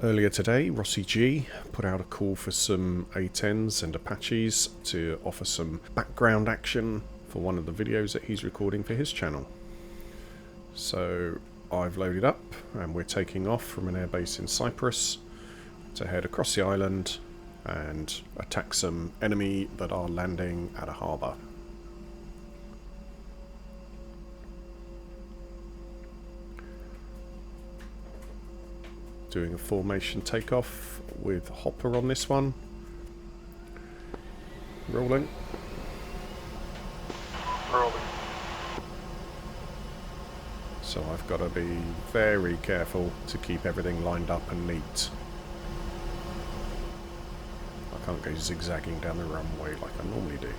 Earlier today, Rossi G put out a call for some A-10s and Apaches to offer some background action for one of the videos that he's recording for his channel. So I've loaded up and we're taking off from an airbase in Cyprus to head across the island and attack some enemy that are landing at a harbour. Doing a formation takeoff with hopper on this one. Rolling. So I've got to be very careful to keep everything lined up and neat. I can't go zigzagging down the runway like I normally do.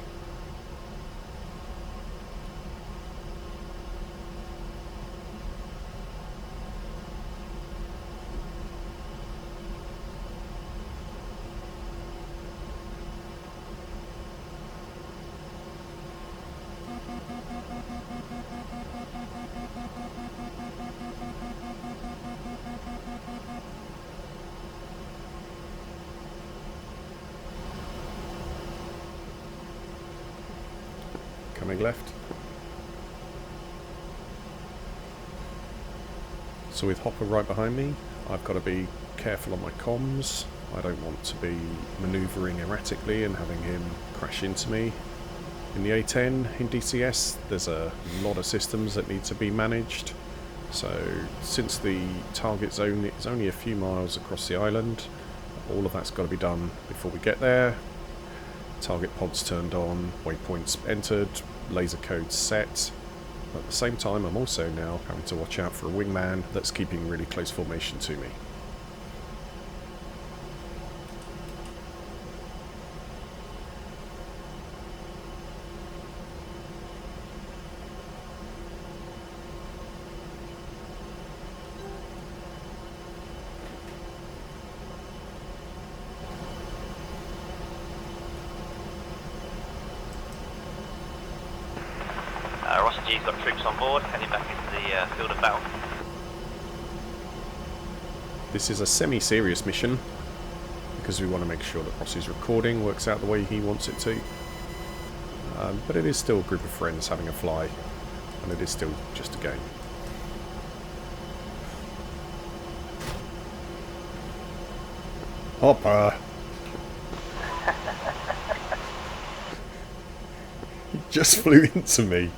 Coming left. So with hopper right behind me, I've got to be careful on my comms. I don't want to be manoeuvring erratically and having him crash into me. In the A-10 in DCS, there's a lot of systems that need to be managed. So since the target zone is only a few miles across the island, all of that's got to be done before we get there. Target pods turned on, waypoints entered, laser codes set. At the same time, I'm also now having to watch out for a wingman that's keeping really close formation to me. Rossi G's got troops on board, heading back into the field of battle. This is a semi-serious mission because we want to make sure that Rossi's recording works out the way he wants it to. But it is still a group of friends having a fly, and it is still just a game. Hopper! He just flew into me.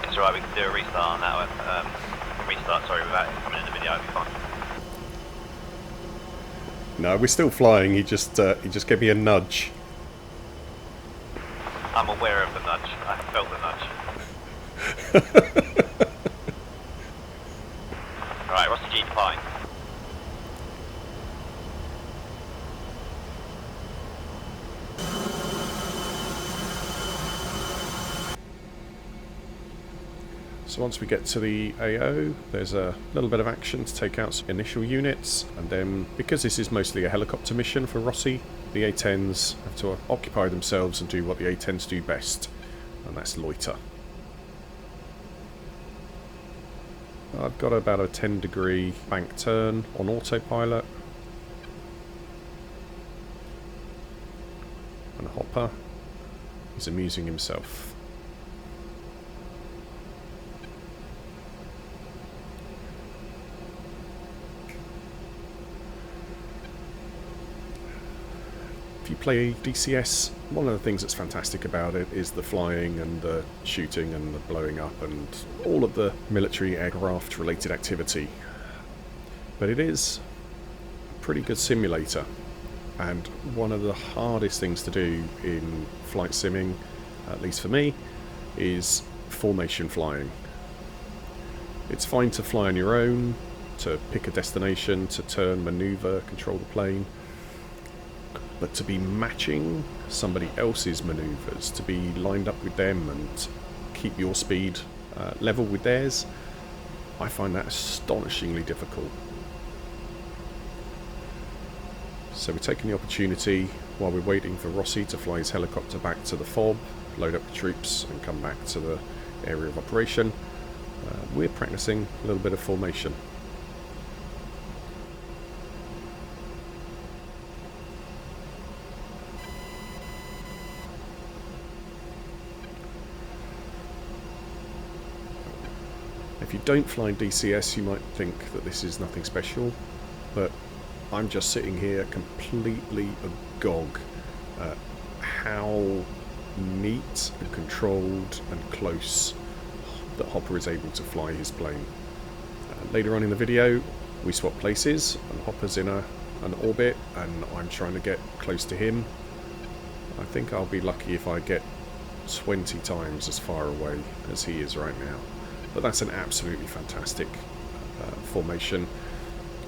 It's alright, we can do a restart on that one. Without it coming in the video, it'll be fine. No, we're still flying. He just gave me a nudge. I'm aware of the nudge. I felt the nudge. Right, Rossi G departing. So once we get to the AO, there's a little bit of action to take out some initial units, and then because this is mostly a helicopter mission for Rossi, the A-10s have to occupy themselves and do what the A-10s do best, and that's loiter. I've got about a 10-degree bank turn on autopilot, and Hopper is amusing himself. If you play DCS, one of the things that's fantastic about it is the flying and the shooting and the blowing up and all of the military aircraft related activity. But it is a pretty good simulator, and one of the hardest things to do in flight simming, at least for me, is formation flying. It's fine to fly on your own, to pick a destination, to turn, maneuver, control the plane. But to be matching somebody else's maneuvers, to be lined up with them and keep your speed level with theirs, I find that astonishingly difficult. So we're taking the opportunity while we're waiting for Rossi to fly his helicopter back to the FOB, load up the troops and come back to the area of operation. We're practicing a little bit of formation. If you don't fly in DCS, you might think that this is nothing special, but I'm just sitting here completely agog at how neat and controlled and close that Hopper is able to fly his plane. Later on in the video, we swap places, and Hopper's in an orbit, and I'm trying to get close to him. I think I'll be lucky if I get 20 times as far away as he is right now. But that's an absolutely fantastic formation.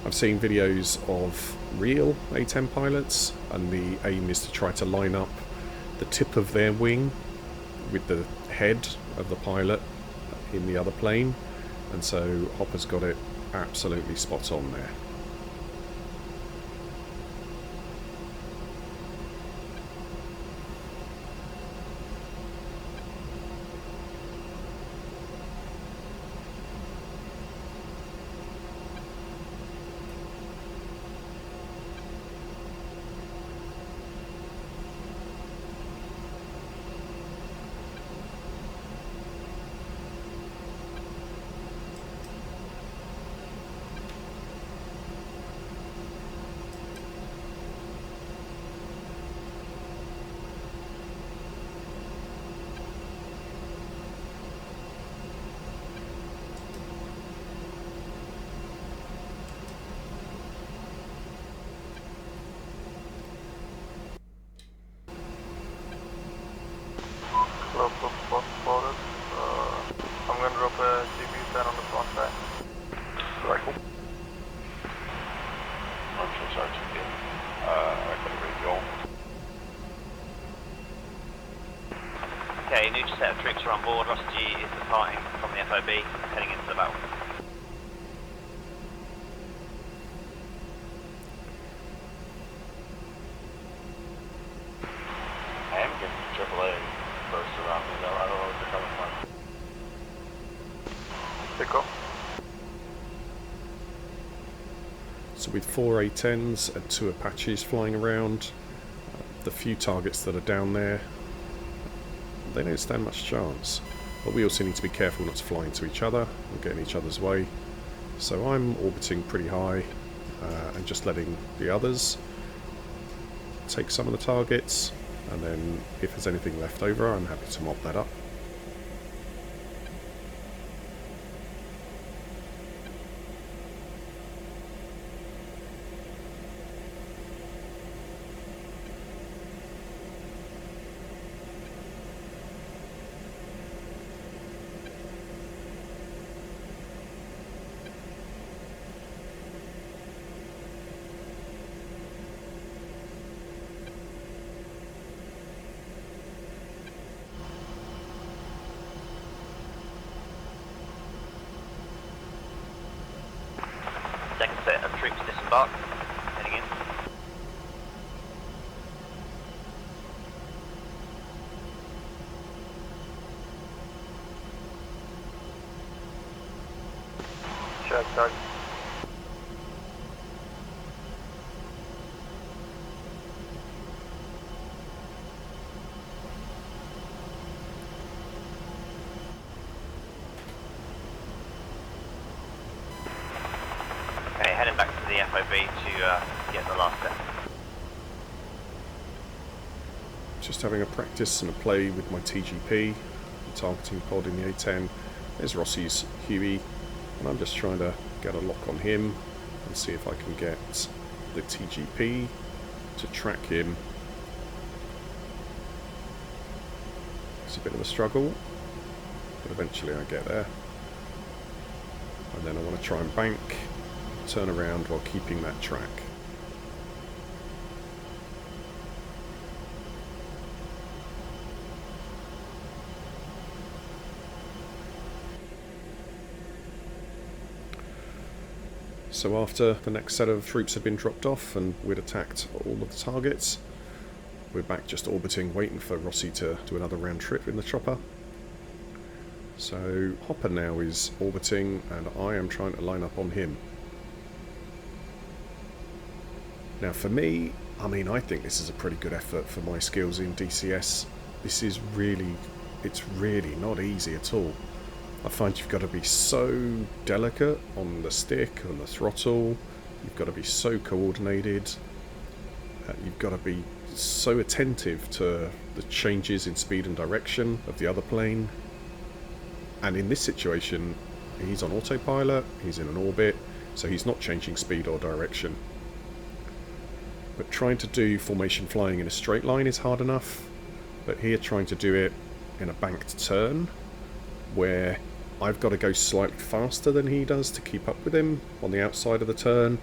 I've seen videos of real A-10 pilots, and the aim is to try to line up the tip of their wing with the head of the pilot in the other plane, and so Hopper's got it absolutely spot on there. I'm going to drop a GP10 on the front side. Rifle. Armchair Sergeant in. Rifle radio. Okay, new set of troops are on board. Ross G is departing from the FOB, heading into the battle. I am getting AAA bursts around me though. I don't know where they're coming from. Takeoff. So with 4 A-10s and 2 Apaches flying around, the few targets that are down there, they don't stand much chance. But we also need to be careful not to fly into each other and get in each other's way. So I'm orbiting pretty high and just letting the others take some of the targets, and then if there's anything left over, I'm happy to mop that up. Second set of troops disembark, heading in. Check, Doug. Okay, heading back to the FOB to get the last set. Just having a practice and a play with my TGP, the targeting pod in the A-10. There's Rossi's Huey, and I'm just trying to get a lock on him and see if I can get the TGP to track him. It's a bit of a struggle, but eventually I get there. And then I want to try and bank, turn around while keeping that track. So after the next set of troops had been dropped off and we'd attacked all of the targets, we're back just orbiting, waiting for Rossi to do another round trip in the chopper. So Hopper now is orbiting and I am trying to line up on him. Now for me, I mean, I think this is a pretty good effort for my skills in DCS. This is really, it's really not easy at all. I find you've got to be so delicate on the stick, on the throttle, you've got to be so coordinated, you've got to be so attentive to the changes in speed and direction of the other plane. And in this situation, he's on autopilot, he's in an orbit, so he's not changing speed or direction. But trying to do formation flying in a straight line is hard enough, but here trying to do it in a banked turn, where I've got to go slightly faster than he does to keep up with him on the outside of the turn.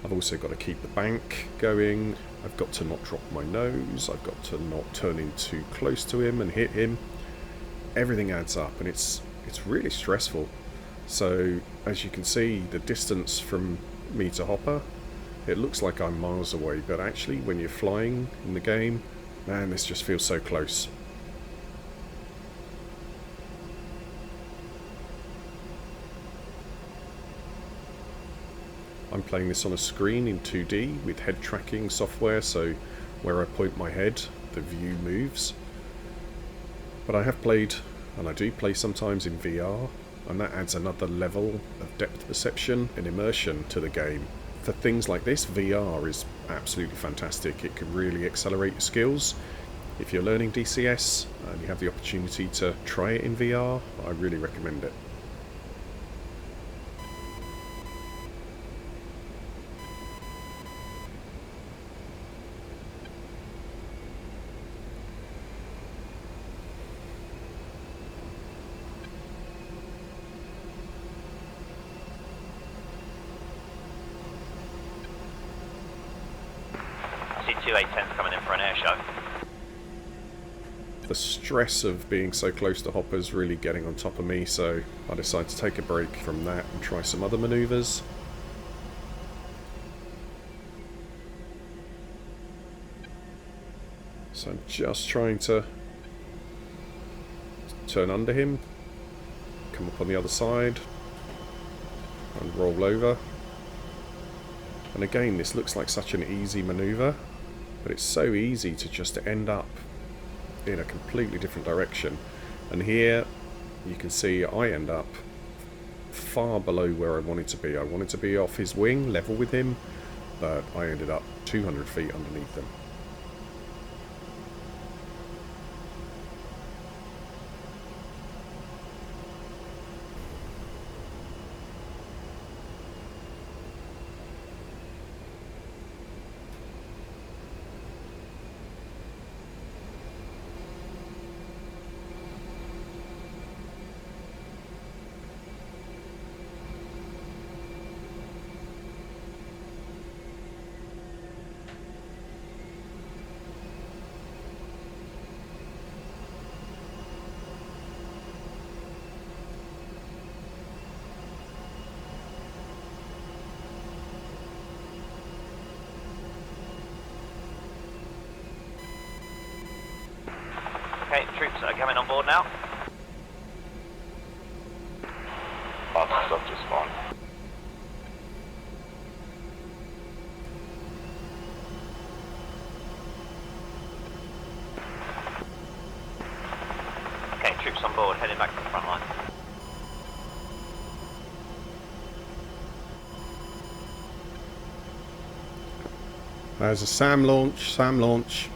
I've also got to keep the bank going, I've got to not drop my nose, I've got to not turn in too close to him and hit him. Everything adds up and it's really stressful. So as you can see, the distance from me to Hopper, it looks like I'm miles away, but actually when you're flying in the game, man, this just feels so close. I'm playing this on a screen in 2D with head tracking software, so where I point my head, the view moves. But I have played, and I do play sometimes in VR, and that adds another level of depth perception and immersion to the game. For things like this, VR is absolutely fantastic. It can really accelerate your skills. If you're learning DCS and you have the opportunity to try it in VR, I really recommend it. Two A-10s coming in for an air show. The stress of being so close to Hopper's really getting on top of me, so I decided to take a break from that and try some other manoeuvres. So I'm just trying to turn under him, come up on the other side, and roll over. And again, this looks like such an easy manoeuvre, but it's so easy to just end up in a completely different direction. And here you can see I end up far below where I wanted to be. I wanted to be off his wing, level with him, but I ended up 200 feet underneath them. Okay, troops are coming on board now. Lots of stuff just spawned. Okay, troops on board, heading back to the front line. There's a SAM launch.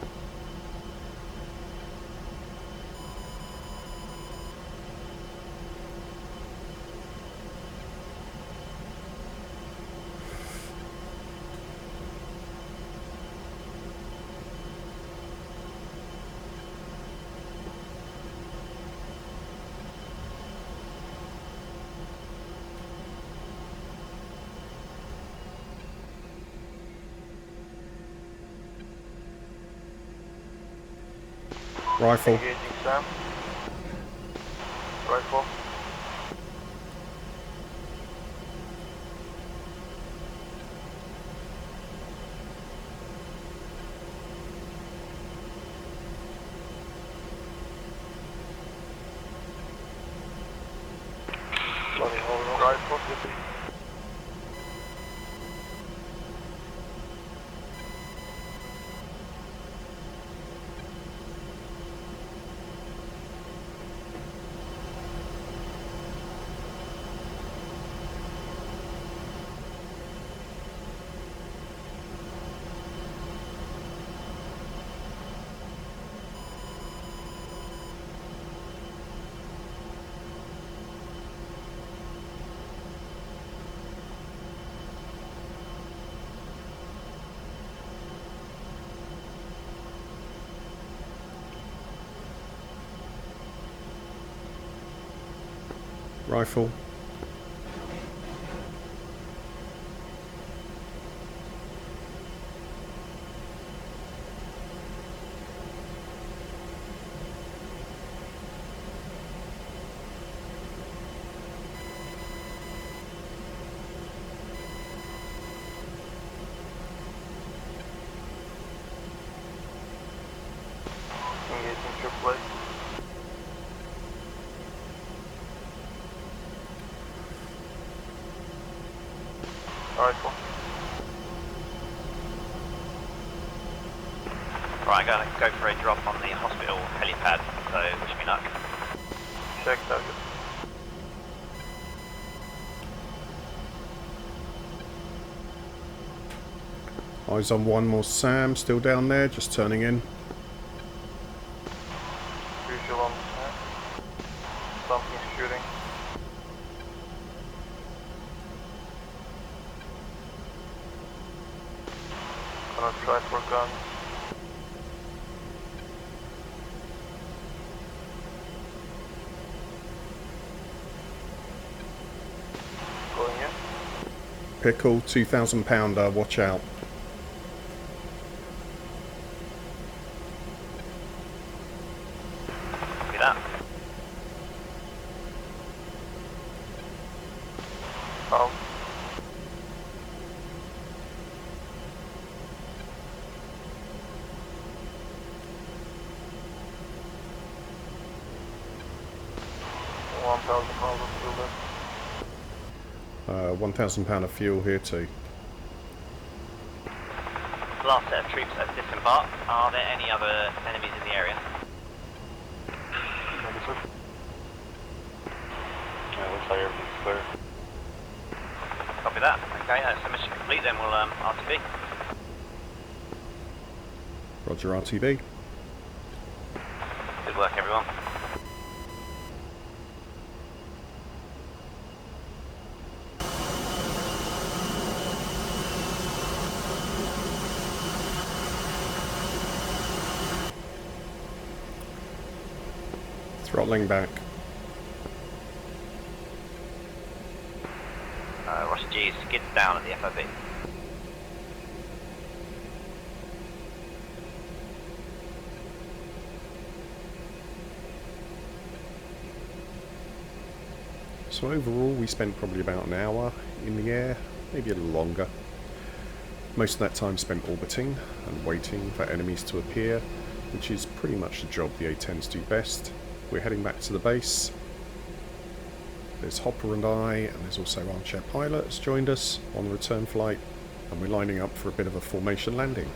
Rifle. Engaging Sam. Rifle. Charlie, hold on. Rifle. Rifle. Engaging AAA. Rifle. Right, I'm going to go for a drop on the hospital helipad, so wish me luck. Check target. Eyes on one more Sam, still down there, just turning in. Visual on the snap. Something's shooting. Gonna try for guns. Going in. Pickle, 2,000 pounder, watch out. Look at that. Out. £1,000 of fuel left. 1,000 pound of fuel here too. Last set of troops have disembarked. Are there any other enemies in the area? Negative. Yeah, looks like everything's clear. Copy that. Okay, that's the mission complete. Then we'll RTB. Roger RTB. Good work, everyone. Throttling back. Roger G skids down at the FOB. So overall we spent probably about an hour in the air, maybe a little longer. Most of that time spent orbiting and waiting for enemies to appear, which is pretty much the job the A-10s do best. We're heading back to the base. There's Hopper and I, and there's also ArmchairPilot has joined us on the return flight, and we're lining up for a bit of a formation landing.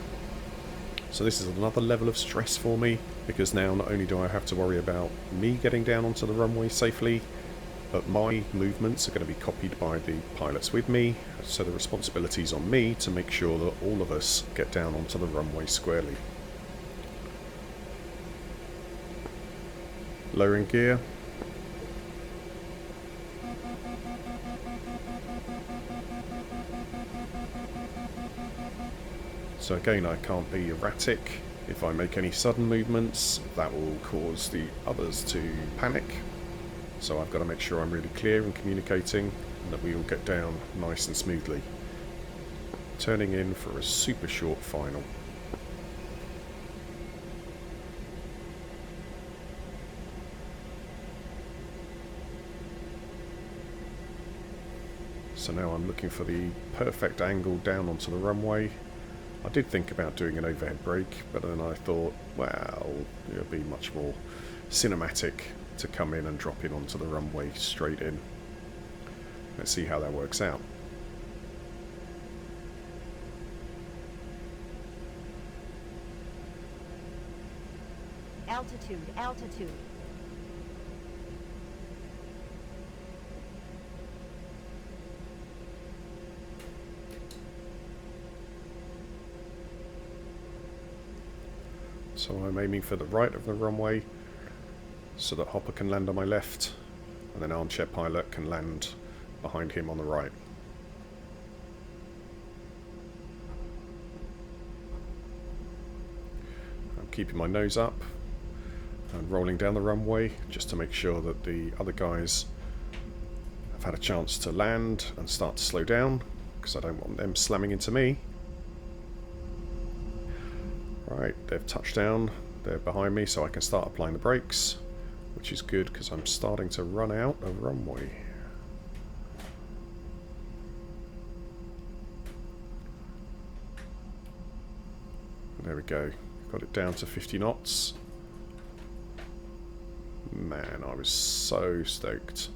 So this is another level of stress for me, because now not only do I have to worry about me getting down onto the runway safely, but my movements are going to be copied by the pilots with me, so the responsibility is on me to make sure that all of us get down onto the runway squarely. Lowering gear. So again, I can't be erratic. If I make any sudden movements, that will cause the others to panic. So I've got to make sure I'm really clear and communicating, and that we all get down nice and smoothly. Turning in for a super short final. So now I'm looking for the perfect angle down onto the runway. I did think about doing an overhead brake, but then I thought, well, it would be much more cinematic to come in and drop in onto the runway straight in. Let's see how that works out. Altitude, altitude. So I'm aiming for the right of the runway so that Hopper can land on my left, and then ArmchairPilot can land behind him on the right. I'm keeping my nose up and rolling down the runway just to make sure that the other guys have had a chance to land and start to slow down, because I don't want them slamming into me. Right, they've touched down, they're behind me, so I can start applying the brakes, which is good because I'm starting to run out of runway. There we go, got it down to 50 knots. Man, I was so stoked.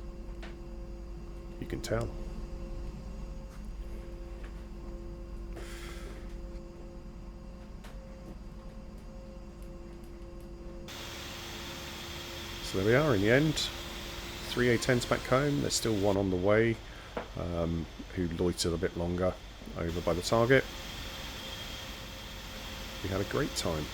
You can tell. So there we are in the end. 3 A-10s back home. There's still one on the way who loitered a bit longer over by the target. We had a great time.